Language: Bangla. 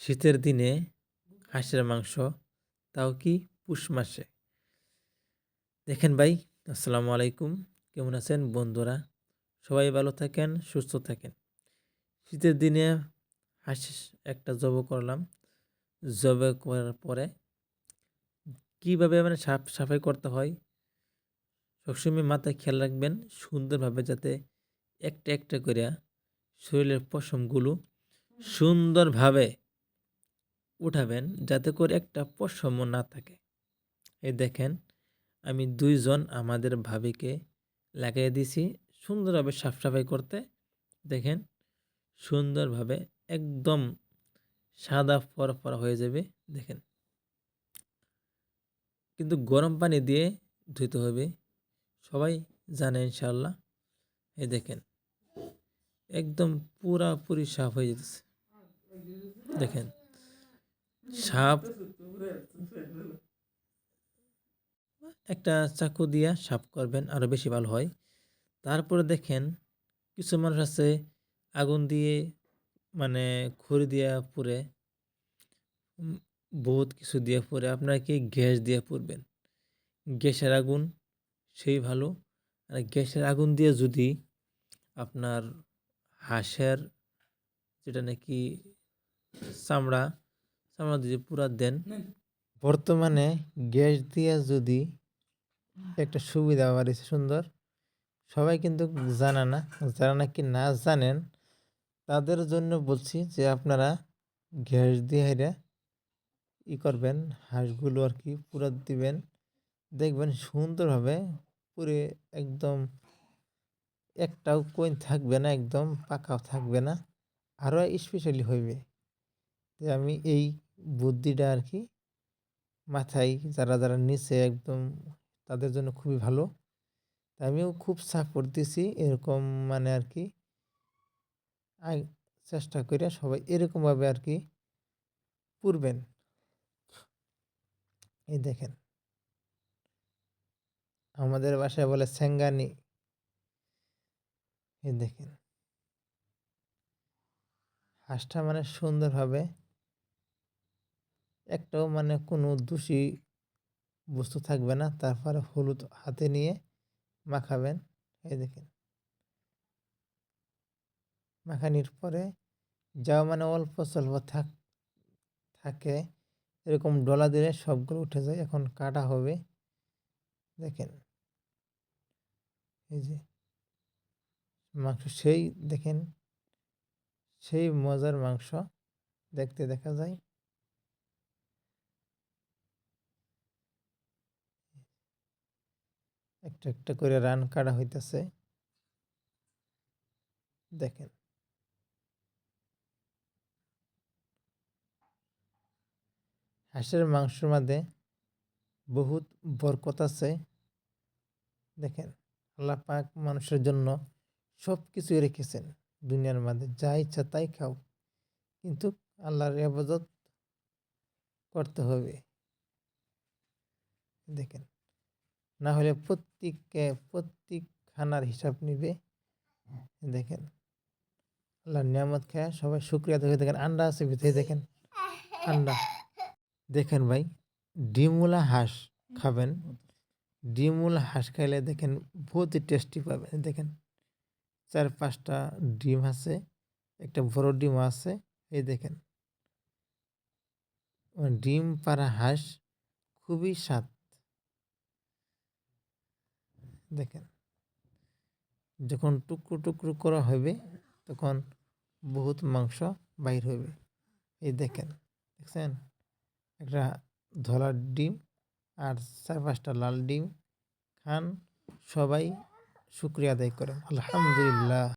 শীতের দিনে হাঁসের মাংস, তাও কি পুষ মাসে। দেখেন ভাই, আসসালামু আলাইকুম। কেমন আছেন বন্ধুরা? সবাই ভালো থাকেন, সুস্থ থাকেন। শীতের দিনে হাঁস একটা জবাই করলাম। জবাই করার পরে কীভাবে মানে সাফাই করতে হয় সবসময় মাথায় খেয়াল রাখবেন, সুন্দরভাবে যাতে একটা একটা করে শরীরের পশমগুলো সুন্দরভাবে উঠাবেন, যাতে করে একটা পশমও না থাকে। এই দেখেন, আমি ২ জন আমাদের ভাবিকে লাগিয়ে দিছি সুন্দরভাবে সাফাই করতে। দেখেন, সুন্দরভাবে একদম সাদা ফরফরা হয়ে যাবে। দেখেন, কিন্তু গরম পানি দিয়ে ধুইতে হবে, সবাই জানে ইনশাআল্লাহ। এই দেখেন, একদম পুরাপুরি সাফ হয়ে যেতেছে। দেখেন, সাপ একটা চাকু দিয়া সাফ করবেন, আরো বেশি ভালো হয়। তারপরে দেখেন, কিছু মানুষ আছে আগুন দিয়ে মানে খড়ি দিয়া পুড়ে, বহুত কিছু দিয়ে পুড়ে। আপনারা কি গ্যাস দিয়ে পুড়বেন? গ্যাসের আগুন সেই ভালো। আর গ্যাসের আগুন দিয়ে যদি আপনার হাঁসের যেটা নাকি চামড়া চামড়া দিয়ে পুরা দেন, বর্তমানে গ্যাস দিয়ে যদি একটা সুবিধা বাড়িছে সুন্দর, সবাই কিন্তু জানে না। যারা নাকি না জানেন তাদের জন্য বলছি যে আপনারা গ্যাস দিয়ে হেরে করবেন, হাঁসগুলো আর কি পুরা দিবেন। দেখবেন সুন্দরভাবে পুরে একদম একটাও কইন থাকবে না, একদম পাকাও থাকবে না, আরও স্পেশালি হইবে। যে আমি এই বুদ্ধিটা আর কি মাথায় যারা নিচে একদম তাদের জন্য খুবই ভালো। আমিও খুব সাপোর্ট দিছি এরকম, মানে আর কি চেষ্টা করে সবাই এরকমভাবে আর কি পুরবেন। এই দেখেন, আমাদের বাসায় বলে স্যাঙ্গানি। এই দেখেন, হাঁসটা মানে সুন্দরভাবে একটাও মানে কোনো দোষী বস্তু থাকবে না। তারপরে হলুদ হাতে নিয়ে মাখাবেন। এই দেখেন, মাখানির পরে যাও মানে অল্প স্বল্প থাকে এরকম ডলা দিলে সবগুলো উঠে যায়। এখন কাটা হবে। দেখেন, এই যে মাংস সেই দেখেন, সেই মজার মাংস দেখতে দেখা যায়। একটা একটা করে রান কাটা হইতেছে। দেখেন, হাঁসের মাংসের মধ্যে বহুত বরকত আছে। দেখেন, আল্লাহ পাক মানুষের জন্য সব কিছুই রেখেছেন দুনিয়ার মধ্যে, যা ইচ্ছা তাই খাও, কিন্তু আল্লাহর ইবাদত করতে হবে। দেখেন, না হলে প্রত্যেক খানার হিসাব নিবে। দেখেন, আল্লাহর নিয়ামত খায় সবাই শুকরিয়া দেখে। দেখেন, আন্ডা আছে ভিতরে। দেখেন, আন্ডা। দেখেন ভাই, ডিমওয়ালা হাঁস খাবেন। ডিমওয়ালা হাঁস খাইলে দেখেন বহুতই টেস্টি পাবেন। দেখেন, ৪-৫টা ডিম আছে, একটা বড় ডিম আছে। এই দেখেন, ডিম পাড়া হাঁস খুবই স্বাদ। দেখেন, যখন টুকরো টুকরো করা হবে তখন বহুত মাংস বাইর হবে। এই দেখেন, দেখছেন, একটা ধলা ডিম আর ৪-৫টা লাল ডিম। খান, সবাই শুকরিয়া আদায় করেন। আলহামদুলিল্লাহ।